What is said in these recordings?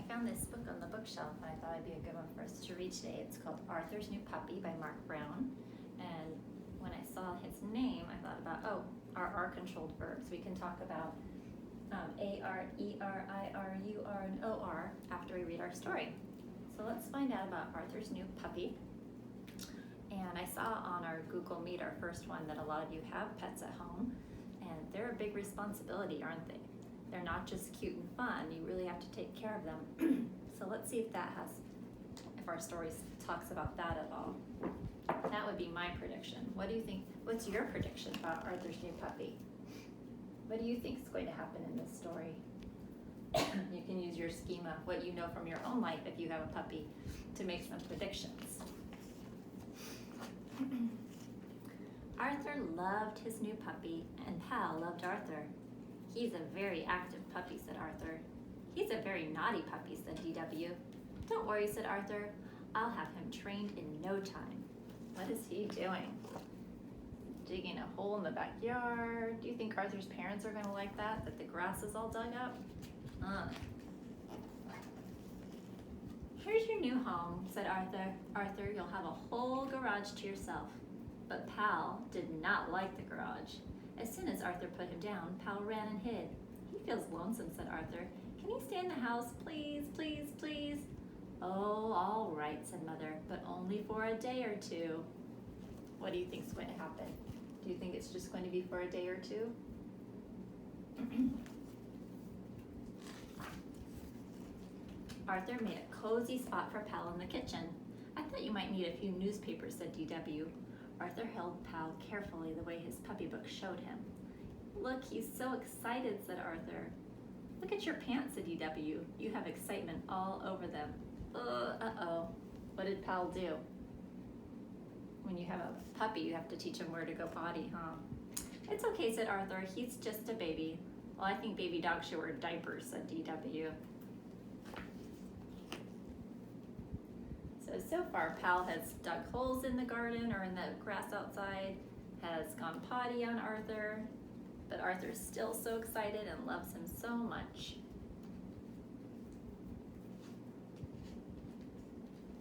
found this book on the bookshelf and I thought it'd be a good one for us to read today. It's called Arthur's New Puppy by Mark Brown. And when I saw his name, I thought about, our R-controlled verbs. We can talk about A-R, E-R, I-R, U-R, and O-R after we read our story. So let's find out about Arthur's new puppy. And I saw on our Google Meet, our first one, that a lot of you have pets at home, and they're a big responsibility, aren't they? They're not just cute and fun, you really have to take care of them. So let's see if our story talks about that at all. That would be my prediction. What do you think? What's your prediction about Arthur's new puppy? What do you think is going to happen in this story? You can use your schema, what you know from your own life if you have a puppy, to make some predictions. Arthur loved his new puppy, and Pal loved Arthur. He's a very active puppy, said Arthur. He's a very naughty puppy, said DW. Don't worry, said Arthur. I'll have him trained in no time. What is he doing? Digging a hole in the backyard? Do you think Arthur's parents are going to like that the grass is all dug up? Here's your new home, said Arthur. Arthur, you'll have a whole garage to yourself. But Pal did not like the garage. As soon as Arthur put him down, Pal ran and hid. He feels lonesome, said Arthur. Can he stay in the house, please, please, please? Oh, all right, said Mother, but only for a day or two. What do you think is going to happen? Do you think it's just going to be for a day or two? Arthur made a cozy spot for Pal in the kitchen. I thought you might need a few newspapers, said DW. Arthur held Pal carefully the way his puppy book showed him. Look, he's so excited, said Arthur. Look at your pants, said DW. You have excitement all over them. Uh-oh. What did Pal do? When you have a puppy, you have to teach him where to go potty, huh? It's okay, said Arthur. He's just a baby. Well, I think baby dogs should wear diapers, said DW. So far, Pal has dug holes in the garden or in the grass outside, has gone potty on Arthur, but Arthur's still so excited and loves him so much.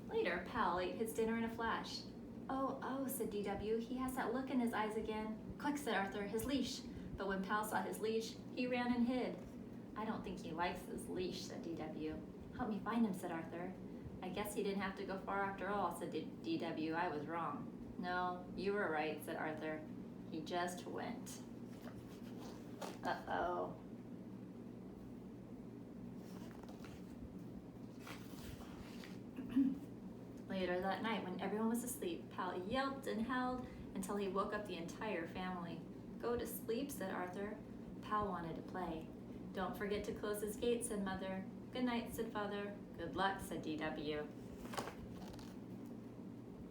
Later, Pal ate his dinner in a flash. Oh, said DW, he has that look in his eyes again. Quick, said Arthur, his leash. But when Pal saw his leash, he ran and hid. I don't think he likes his leash, said DW. Help me find him, said Arthur. I guess he didn't have to go far after all, said DW. I was wrong. No, you were right, said Arthur. He just went. Uh-oh. Later that night, when everyone was asleep, Pal yelped and howled until he woke up the entire family. Go to sleep, said Arthur. Pal wanted to play. Don't forget to close his gate, said Mother. Good night, said Father. Good luck, said DW.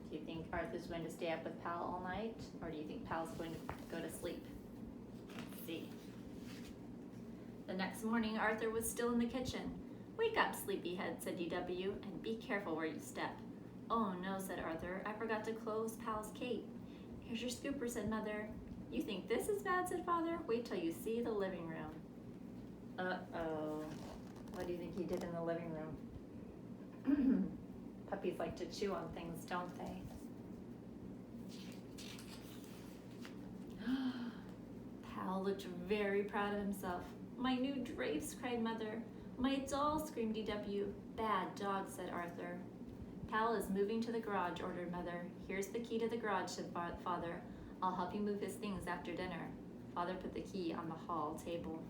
Do you think Arthur's going to stay up with Pal all night, or do you think Pal's going to go to sleep? Let's see. The next morning, Arthur was still in the kitchen. Wake up, sleepyhead, said DW, and be careful where you step. Oh no, said Arthur. I forgot to close Pal's gate. Here's your scooper, said Mother. You think this is bad, said Father? Wait till you see the living room. Uh-oh. What do you think he did in the living room? Puppies like to chew on things, don't they? Pal looked very proud of himself. My new drapes, cried Mother. My doll, screamed DW. Bad dog, said Arthur. Pal is moving to the garage, ordered Mother. Here's the key to the garage, said Father. I'll help you move his things after dinner. Father put the key on the hall table.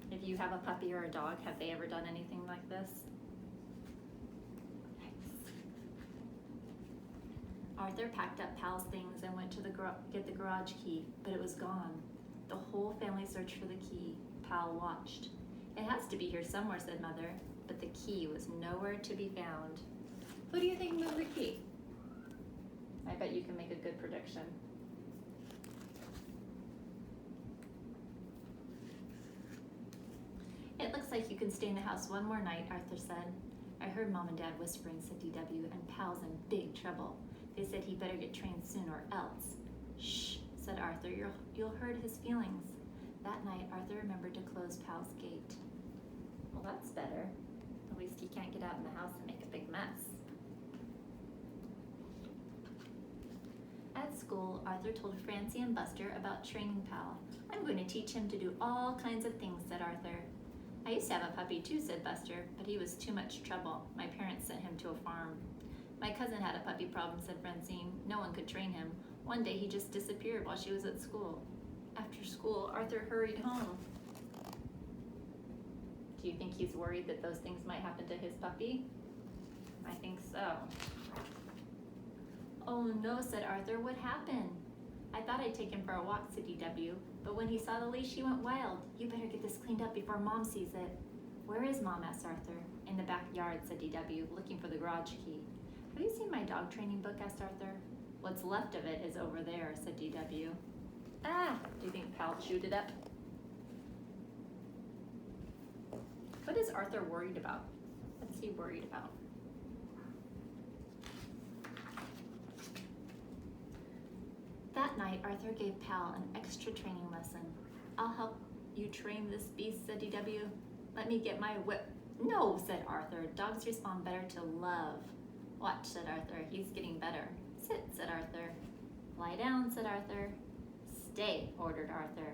If you have a puppy or a dog, have they ever done anything like this? Nice. Arthur packed up Pal's things and went to get the garage key, but it was gone. The whole family searched for the key. Pal watched. It has to be here somewhere, said Mother, but the key was nowhere to be found. Who do you think moved the key? I bet you can make a good prediction. It looks like you can stay in the house one more night, Arthur said. I heard Mom and Dad whispering, said DW, and Pal's in big trouble. They said he better get trained soon or else. Shh, said Arthur, you'll hurt his feelings. That night, Arthur remembered to close Pal's gate. Well, that's better. At least he can't get out in the house and make a big mess. At school, Arthur told Francie and Buster about training Pal. I'm going to teach him to do all kinds of things, said Arthur. I used to have a puppy too, said Buster, but he was too much trouble. My parents sent him to a farm. My cousin had a puppy problem, said Francine. No one could train him. One day he just disappeared while she was at school. After school, Arthur hurried home. Do you think he's worried that those things might happen to his puppy? I think so. Oh no, said Arthur, what happened? I thought I'd take him for a walk, said DW, but when he saw the leash, he went wild. You better get this cleaned up before Mom sees it. Where is Mom, asked Arthur. In the backyard, said DW, looking for the garage key. Have you seen my dog training book, asked Arthur. What's left of it is over there, said DW. Ah, do you think Pal chewed it up? What is Arthur worried about? What's he worried about? That night, Arthur gave Pal an extra training lesson. I'll help you train this beast, said DW. Let me get my whip. No, said Arthur. Dogs respond better to love. Watch, said Arthur. He's getting better. Sit, said Arthur. Lie down, said Arthur. Stay, ordered Arthur.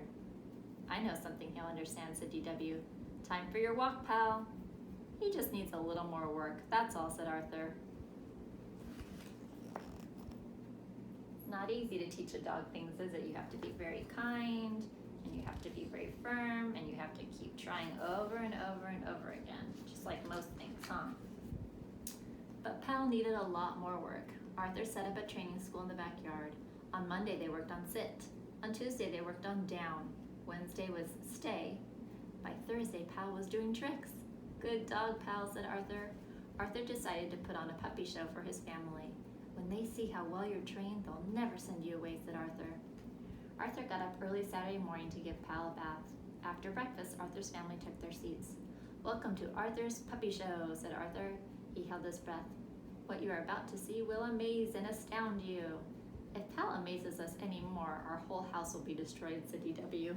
I know something he'll understand, said DW. Time for your walk, Pal. He just needs a little more work. That's all, said Arthur. It's not easy to teach a dog things, is it? You have to be very kind, and you have to be very firm, and you have to keep trying over and over and over again, just like most things, huh? But Pal needed a lot more work. Arthur set up a training school in the backyard. On Monday, they worked on sit. On Tuesday, they worked on down. Wednesday was stay. By Thursday, Pal was doing tricks. Good dog, Pal, said Arthur. Arthur decided to put on a puppy show for his family. When they see how well you're trained, they'll never send you away, said Arthur. Arthur got up early Saturday morning to give Pal a bath. After breakfast, Arthur's family took their seats. Welcome to Arthur's puppy show, said Arthur. He held his breath. What you are about to see will amaze and astound you. If Pal amazes us anymore, our whole house will be destroyed, said DW.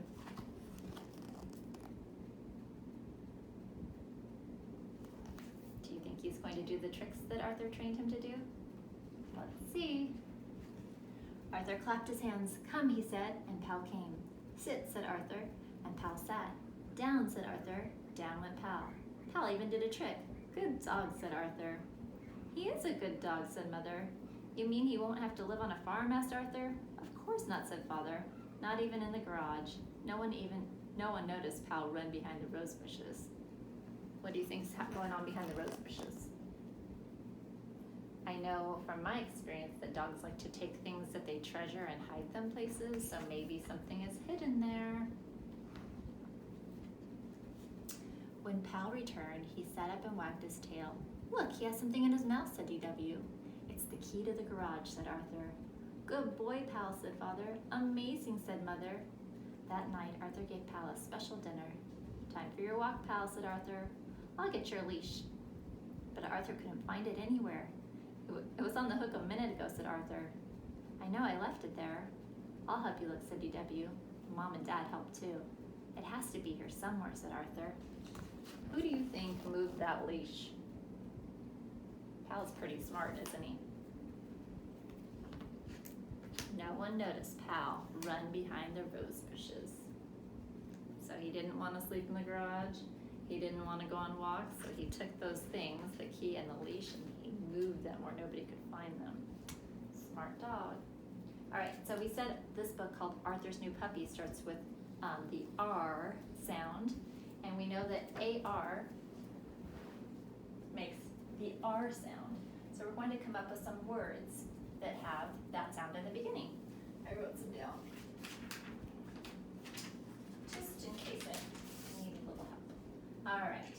Do you think he's going to do the tricks that Arthur trained him to do? Let's see. Arthur clapped his hands. Come, he said, and Pal came. Sit, said Arthur, and Pal sat. Down, said Arthur. Down went Pal. Pal even did a trick. Good dog, said Arthur. He is a good dog, said Mother. You mean he won't have to live on a farm, asked Arthur. Of course not, said Father. Not even in the garage. No one noticed Pal run behind the rose bushes. What do you think's going on behind the rose bushes? I know from my experience that dogs like to take things that they treasure and hide them places, so maybe something is hidden there. When Pal returned, he sat up and wagged his tail. Look, he has something in his mouth, said DW. It's the key to the garage, said Arthur. Good boy, Pal, said Father. Amazing, said Mother. That night, Arthur gave Pal a special dinner. Time for your walk, Pal, said Arthur. I'll get your leash. But Arthur couldn't find it anywhere. It was on the hook a minute ago, said Arthur. I know, I left it there. I'll help you look, said DW. Mom and Dad helped too. It has to be here somewhere, said Arthur. Who do you think moved that leash? Pal's pretty smart, isn't he? No one noticed Pal run behind the rose bushes. So he didn't want to sleep in the garage. He didn't want to go on walks, so he took those things, the key and the leash, and he moved them where nobody could find them. Smart dog. All right, so we said this book called Arthur's New Puppy starts with the R sound, and we know that AR makes the R sound. So we're going to come up with some words that have that sound in the beginning. I wrote some down, just in case I need a little help. All right.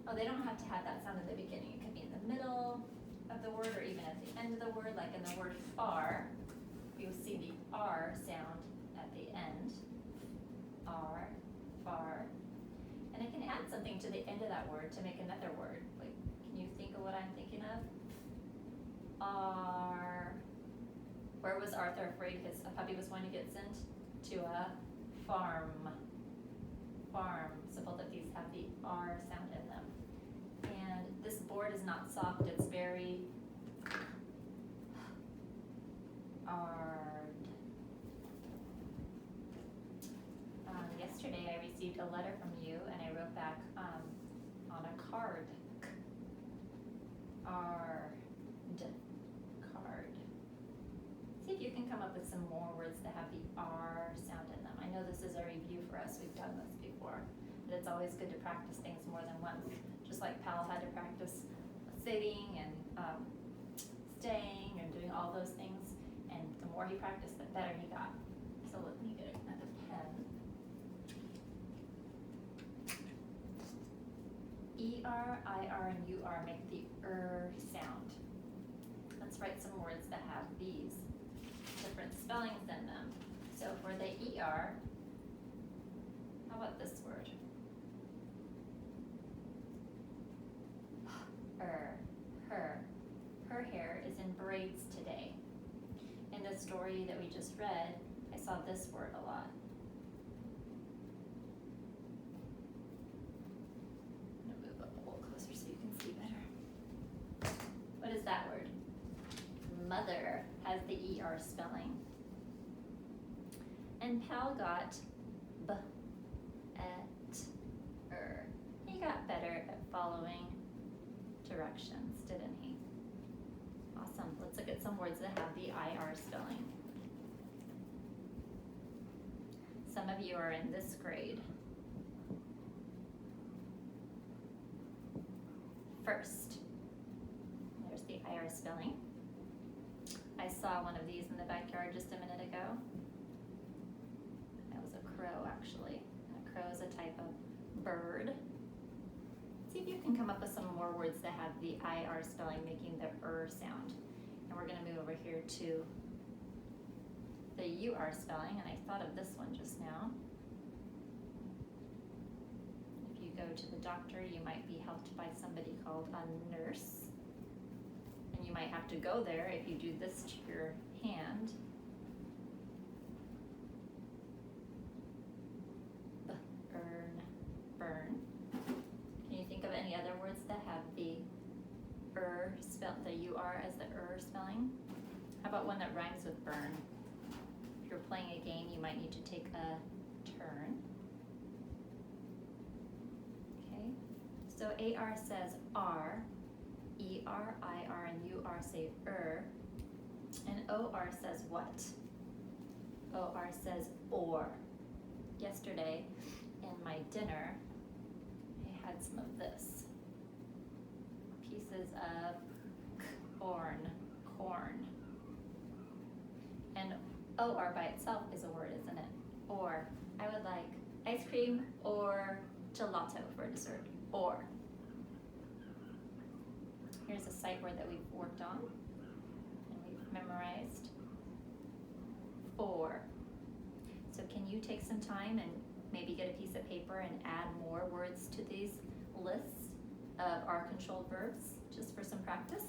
Oh, they don't have to have that sound in the beginning. It could be in the middle of the word or even at the end of the word, like in the word far. You'll see the R sound at the end. R, far. And I can add something to the end of that word to make another word. Like, can you think of what I'm thinking of? R. Where was Arthur afraid a puppy was going to get sent? To a farm, farm. So both of these have the R sound in them. And this board is not soft, it's very hard. Yesterday I received a letter from you and I wrote back on a card. Card. See if you can come up with some more words that have the R sound in them. I know this is a review for us, we've done this before, but it's always good to practice things more than once. Just like Pal had to practice sitting and staying and doing all those things, and the more he practiced, the better he got. So let me get another pen. ER, IR, and UR make the sound. Let's write some words that have these different spellings in them. So for the ER, how about this word? Her. Her hair is in braids today. In the story that we just read, I saw this word a lot. I'm gonna move up a little closer so you can see better. What is that word? Mother has the ER spelling. And Pal got B, et, er. He got better at following directions, didn't he? Awesome. Let's look at some words that have the IR spelling. Some of you are in this grade. First. There's the IR spelling. I saw one of these in the backyard just a minute ago. That was a crow, actually. And a crow is a type of bird. See if you can come up with some more words that have the IR spelling making the sound. And we're going to move over here to the UR spelling, and I thought of this one just now. If you go to the doctor, you might be helped by somebody called a nurse. And you might have to go there if you do this to your hand. Burn. Can you think of any other words that have the the UR as the spelling? How about one that rhymes with burn? If you're playing a game, you might need to take a turn. Okay, so AR says R, ER, IR, and UR say and OR says what? OR says or. Yesterday in my dinner, I had some of this. Pieces of corn. And OR by itself is a word, isn't it? Or. I would like ice cream or gelato for dessert. Or. Here's a sight word that we've worked on and we've memorized. For. So can you take some time and maybe get a piece of paper and add more words to these lists of R-controlled verbs just for some practice?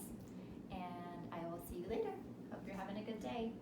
And I will see you later. Hope you're having a good day.